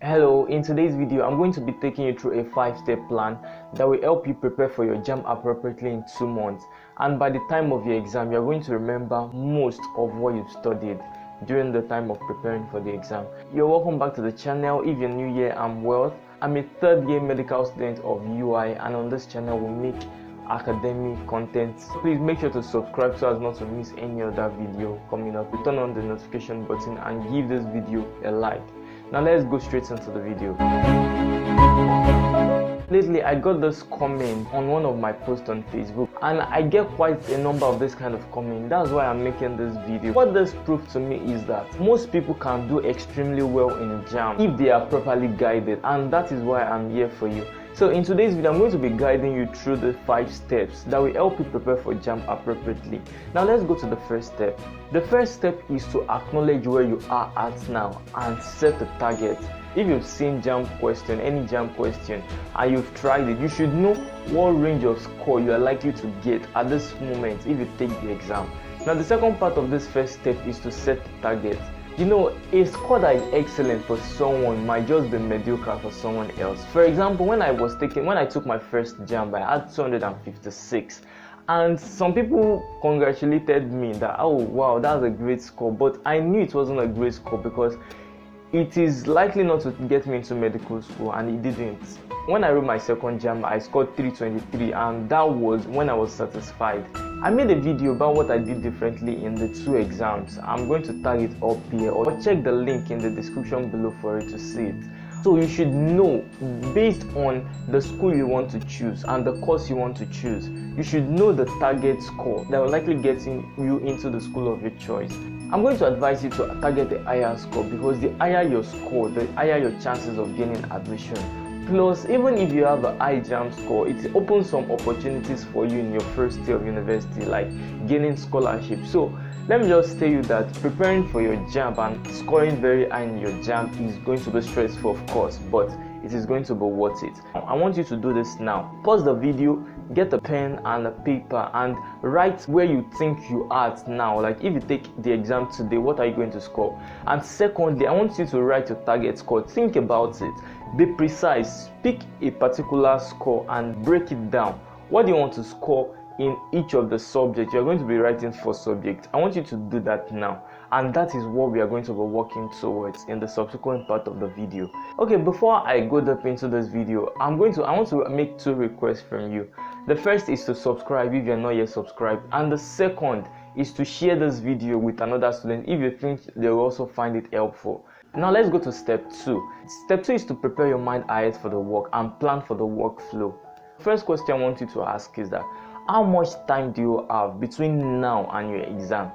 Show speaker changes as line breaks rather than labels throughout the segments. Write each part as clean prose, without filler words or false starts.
Hello, in today's video I'm going to be taking you through a 5-step plan that will help you prepare for your JAMB appropriately in 2 months, and by the time of your exam you're going to remember most of what you've studied during the time of preparing for the exam. You're welcome back to the channel. If you're new here, I'm Wealth. I'm a 3rd-year medical student of UI, and on this channel we make academic content. Please make sure to subscribe so as not to miss any other video coming up. Turn on the notification button and give this video a like. Now let's go straight into the video. Lately I got this comment on one of my posts on Facebook, and I get quite a number of this kind of comment. That's why I'm making this video. What this proved to me is that most people can do extremely well in JAMB if they are properly guided, and that is why I'm here for you. So in today's video, I'm going to be guiding you through the 5 steps that will help you prepare for JAMB appropriately. Now let's go to the first step. The first step is to acknowledge where you are at now and set a target. If you've seen JAMB question, any JAMB question, and you've tried it, you should know what range of score you are likely to get at this moment if you take the exam. Now the second part of this first step is to set the target. You know, a score that is excellent for someone might just be mediocre for someone else. For example, when I took my first JAMB, I had 256. And some people congratulated me that, oh wow, that's a great score. But I knew it wasn't a great score because it is likely not to get me into medical school, and it didn't. When I wrote my second JAMB, I scored 323, and that was when I was satisfied. I made a video about what I did differently in the 2 exams. I'm going to tag it up here, or check the link in the description below for you to see it. So you should know, based on the school you want to choose and the course you want to choose, you should know the target score that will likely get you into the school of your choice. I'm going to advise you to target the higher score, because the higher your score, the higher your chances of gaining admission. Plus, even if you have a high JAMB score, it opens some opportunities for you in your first year of university, like gaining scholarship. So let me just tell you that preparing for your JAMB and scoring very high in your JAMB is going to be stressful, of course, but it is going to be worth it. I want you to do this now. Pause the video, get a pen and a paper, and write where you think you are at now. Like, if you take the exam today, what are you going to score? And secondly, I want you to write your target score. Think about it. Be precise. Pick a particular score and break it down. What do you want to score in each of the subjects? You're going to be writing 4 subjects. I want you to do that now, and that is what we are going to be working towards in the subsequent part of the video. Okay, before I go deep into this video, I want to make 2 requests from you. The first is to subscribe if you're not yet subscribed, and the second is to share this video with another student if you think they'll also find it helpful. Now let's go to step 2. Step 2 is to prepare your mind ahead for the work and plan for the workflow. First question I want you to ask is that, how much time do you have between now and your exam?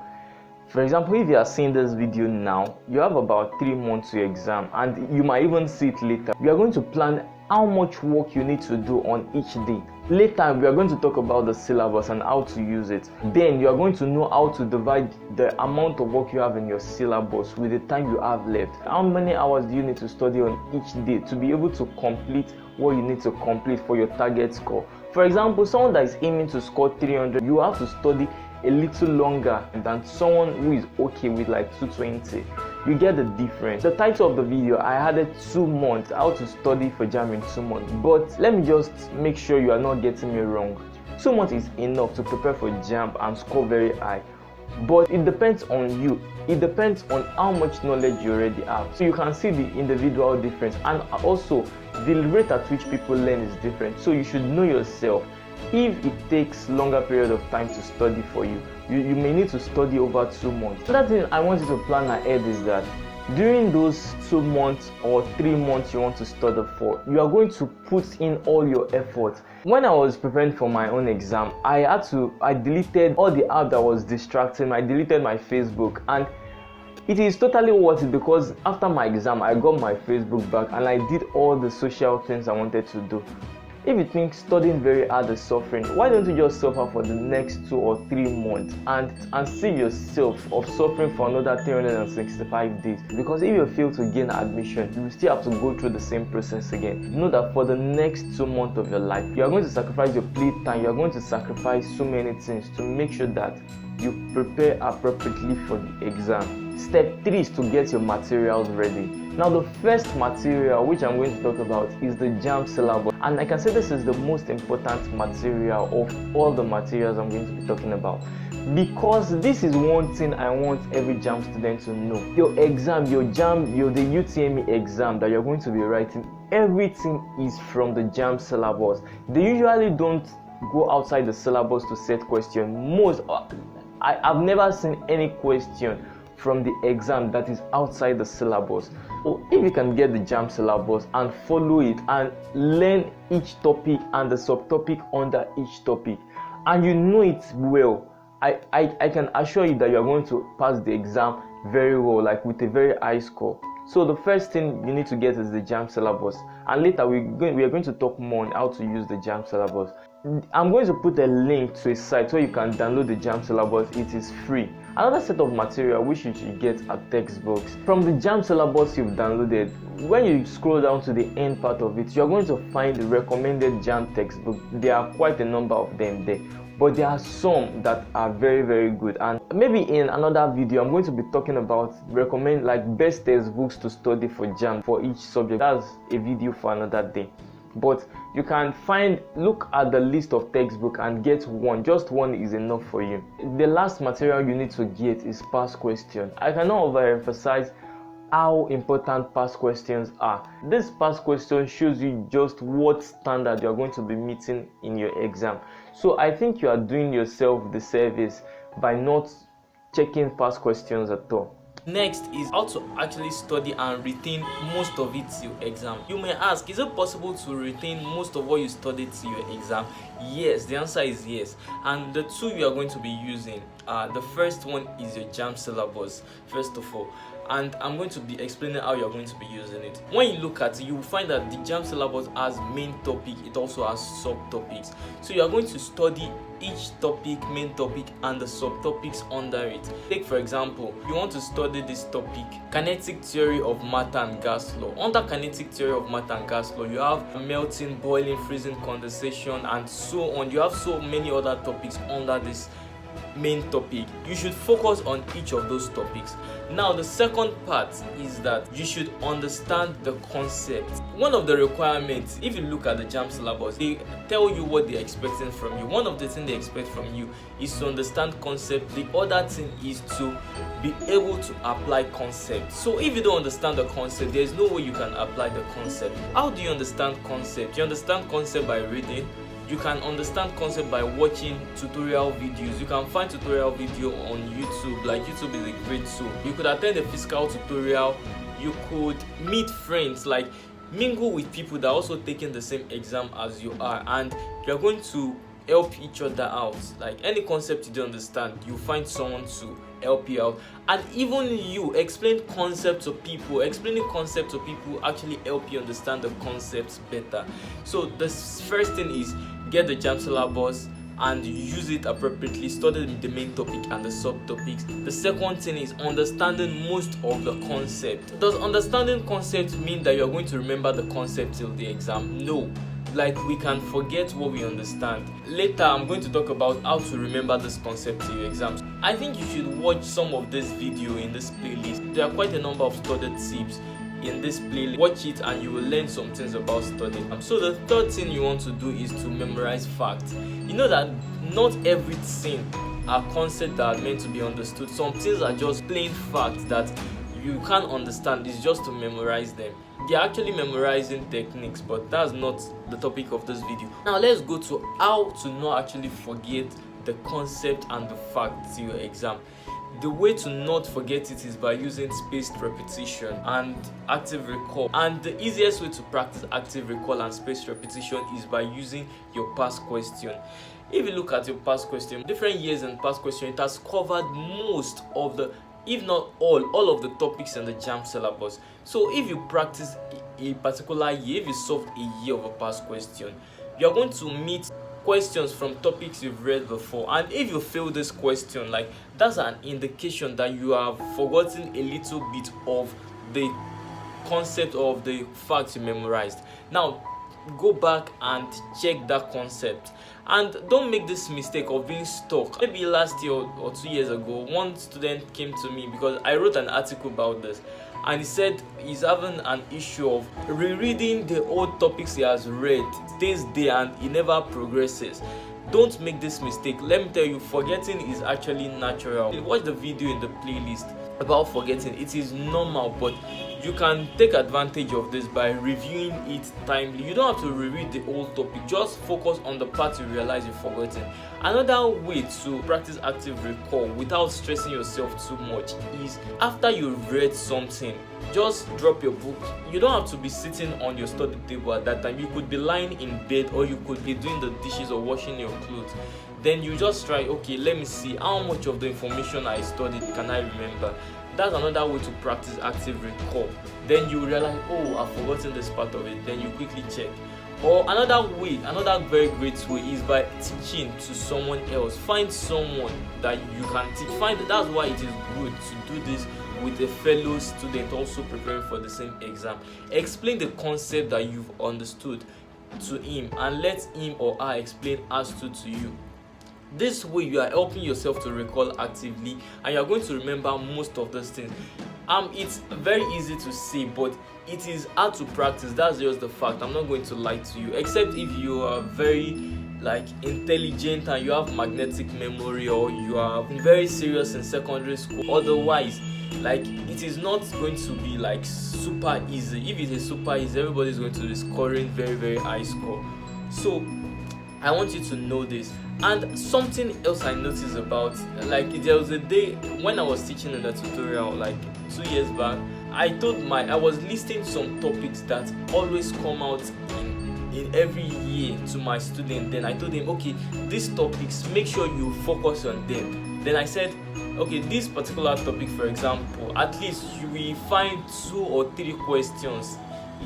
For example, if you are seeing this video now, you have about 3 months to your exam, and you might even see it later. You are going to plan how much work you need to do on each day. Later, we are going to talk about the syllabus and how to use it. Then you are going to know how to divide the amount of work you have in your syllabus with the time you have left. How many hours do you need to study on each day to be able to complete what you need to complete for your target score? For example, someone that is aiming to score 300, you have to study a little longer than someone who is okay with like 220. You get the difference. The title of the video, I added 2 months, how to study for JAMB in 2 months. But let me just make sure you are not getting me wrong. 2 months is enough to prepare for JAMB and score very high. But it depends on you. It depends on how much knowledge you already have. So you can see the individual difference, and also the rate at which people learn is different. So you should know yourself. If it takes longer period of time to study for you, you may need to study over 2 months. Another thing I want you to plan ahead is that during those 2 months or 3 months you want to study for, you are going to put in all your effort. When I was preparing for my own exam, I deleted all the apps that was distracting me. I deleted my Facebook, and it is totally worth it, because after my exam I got my Facebook back and I did all the social things I wanted to do. If you think studying very hard is suffering, why don't you just suffer for the next 2 or 3 months and see yourself of suffering for another 365 days? Because if you fail to gain admission, you will still have to go through the same process again. Know that for the next 2 months of your life, you are going to sacrifice your playtime, you are going to sacrifice so many things to make sure that you prepare appropriately for the exam. Step 3 is to get your materials ready. Now the first material which I'm going to talk about is the Jamb syllabus, and I can say this is the most important material of all the materials I'm going to be talking about, because this is one thing I want every Jamb student to know. Your exam, your Jamb, the UTME exam that you're going to be writing, everything is from the Jamb syllabus. They usually don't go outside the syllabus to set questions. I've never seen any question from the exam that is outside the syllabus. So if you can get the Jamb syllabus and follow it and learn each topic and the subtopic under each topic, and you know it well, I can assure you that you are going to pass the exam very well, like with a very high score. So the first thing you need to get is the Jamb syllabus, and later we are going to talk more on how to use the Jamb syllabus. I'm going to put a link to a site where you can download the Jamb syllabus. It is free. Another set of material which you should get are textbooks. From the Jamb syllabus you've downloaded, when you scroll down to the end part of it, you're going to find the recommended Jamb textbook. There are quite a number of them there, but there are some that are very, very good. And maybe in another video I'm going to be talking about best textbooks to study for Jamb for each subject. That's a video for another day. But you can look at the list of textbook and get one. Just one is enough for you. The last material you need to get is past questions. I cannot overemphasize how important past questions are. This past question shows you just what standard you're going to be meeting in your exam. So I think you are doing yourself the service by not checking past questions at all.
Next is how to actually study and retain most of it to your exam. You may ask, is it possible to retain most of what you studied to your exam? Yes, the answer is yes. And the two you are going to be using, the first one is your Jamb syllabus, first of all. And I'm going to be explaining how you're going to be using it. When you look at it, you will find that the Jamb syllabus has main topic, it also has subtopics. So you are going to study each topic, main topic, and the subtopics under it. Take for example, you want to study this topic, kinetic theory of matter and gas law. Under kinetic theory of matter and gas law, you have melting, boiling, freezing, condensation, and so on. You have so many other topics under this main topic. You should focus on each of those topics. Now the second part is that you should understand the concept. One of the requirements, if you look at the Jamb syllabus, they tell you what they're expecting from you. One of the things they expect from you is to understand concept. The other thing is to be able to apply concept. So if you don't understand the concept, there's no way you can apply the concept. How do you understand concept? You understand concept by reading. You can understand concept by watching tutorial videos. You can find tutorial video on YouTube. Like, YouTube is a great tool. You could attend a physical tutorial. You could meet friends, like mingle with people that are also taking the same exam as you are, and you're going to help each other out. Like any concept you don't understand, you find someone to help you out. And even you explain concept to people. Explaining concept to people actually help you understand the concepts better. So the first thing is get the Jamb syllabus and use it appropriately. Study the main topic and the subtopics. The second thing is understanding most of the concept. Does understanding concept mean that you're going to remember the concept till the exam? No. Like, we can forget what we understand. Later I'm going to talk about how to remember this concept to your exams. I think you should watch some of this video in this playlist. There are quite a number of study tips in this playlist. Watch it and you will learn some things about studying. So the third thing you want to do is to memorize facts. You know that not everything are concepts that are meant to be understood. Some things are just plain facts that you can't understand. It's just to memorize them. They're actually memorizing techniques, but that's not the topic of this video. Now let's go to how to not actually forget the concept and the facts to your exam. The way to not forget it is by using spaced repetition and active recall. And the easiest way to practice active recall and spaced repetition is by using your past question. If you look at your past question, different years in past question, it has covered most of the, if not all of the topics in the Jamb syllabus. So if you practice a particular year, if you solved a year of a past question, you're going to meet questions from topics you've read before. And if you fail this question, like, that's an indication that you have forgotten a little bit of the concept of the facts you memorized. Now go back and check that concept. And don't make this mistake of being stuck. Maybe last year or 2 years ago, one student came to me because I wrote an article about this, and he said he's having an issue of rereading the old topics he has read, stays there, and he never progresses. Don't make this mistake. Let me tell you, forgetting is actually natural. Watch the video in the playlist about forgetting. It is normal, but you can take advantage of this by reviewing it timely. You don't have to reread the old topic, just focus on the part you realize you've forgotten. Another way to practice active recall without stressing yourself too much is after you've read something, just drop your book. You don't have to be sitting on your study table at that time. You could be lying in bed, or you could be doing the dishes or washing your clothes. Then you just try, okay, let me see how much of the information I studied can I remember. That's another way to practice active recall. Then you realize, oh, I've forgotten this part of it. Then you quickly check. Or another way, another very great way is by teaching to someone else. Find someone that you can teach. That's why it is good to do this with a fellow student also preparing for the same exam. Explain the concept that you've understood to him, and let him or her explain as to you. This way you are helping yourself to recall actively, and you are going to remember most of those things. It's very easy to say, but it is hard to practice. That's just the fact. I'm not going to lie to you, except if you are very intelligent and you have magnetic memory, or you are very serious in secondary school. Otherwise, it is not going to be super easy. If it is super easy, everybody is going to be scoring very, very high score. So I want you to know this. And something else I noticed about, there was a day when I was teaching in the tutorial 2 years back, I was listing some topics that always come out in every year to my student. Then I told him, okay, these topics, make sure you focus on them. Then I said, okay, this particular topic, for example, at least you will find 2 or 3 questions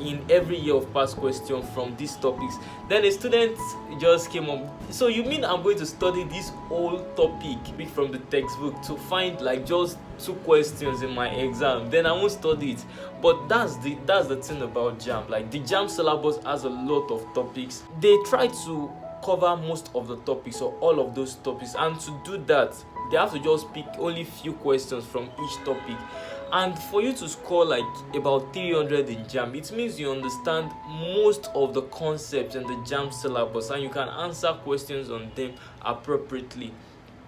in every year of past questions from these topics. Then a student just came up, so you mean I'm going to study this whole topic from the textbook to find just 2 questions in my exam? Then I won't study it. But that's the thing about Jamb. The Jamb syllabus has a lot of topics. They try to cover most of the topics, or all of those topics, and to do that they have to just pick only few questions from each topic. And for you to score about 300 in Jamb, it means you understand most of the concepts in the Jamb syllabus, and you can answer questions on them appropriately.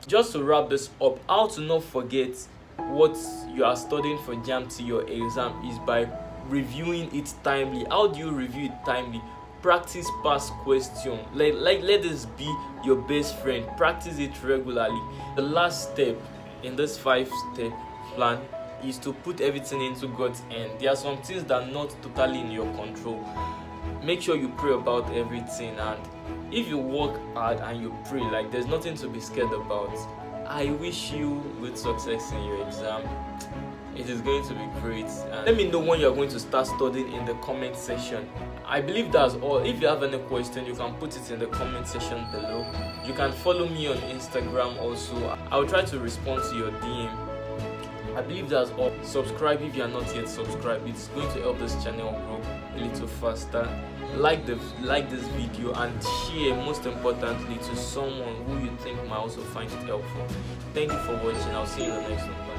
Just to wrap this up, how to not forget what you are studying for Jamb to your exam is by reviewing it timely. How do you review it timely? Practice past question. Let this be your best friend. Practice it regularly. The last step in this 5-step plan is to put everything into God's hand. There are some things that are not totally in your control. Make sure you pray about everything, and if you work hard and you pray, there's nothing to be scared about. I wish you good success in your exam. It is going to be great. And let me know when you're going to start studying in the comment section. I believe that's all. If you have any question, you can put it in the comment section below. You can follow me on Instagram also. I'll try to respond to your DM. I believe that's all. Subscribe if you are not yet subscribed. It's going to help this channel grow a little faster. Like this video, and share, most importantly, to someone who you think might also find it helpful. Thank you for watching. I'll see you in the next one.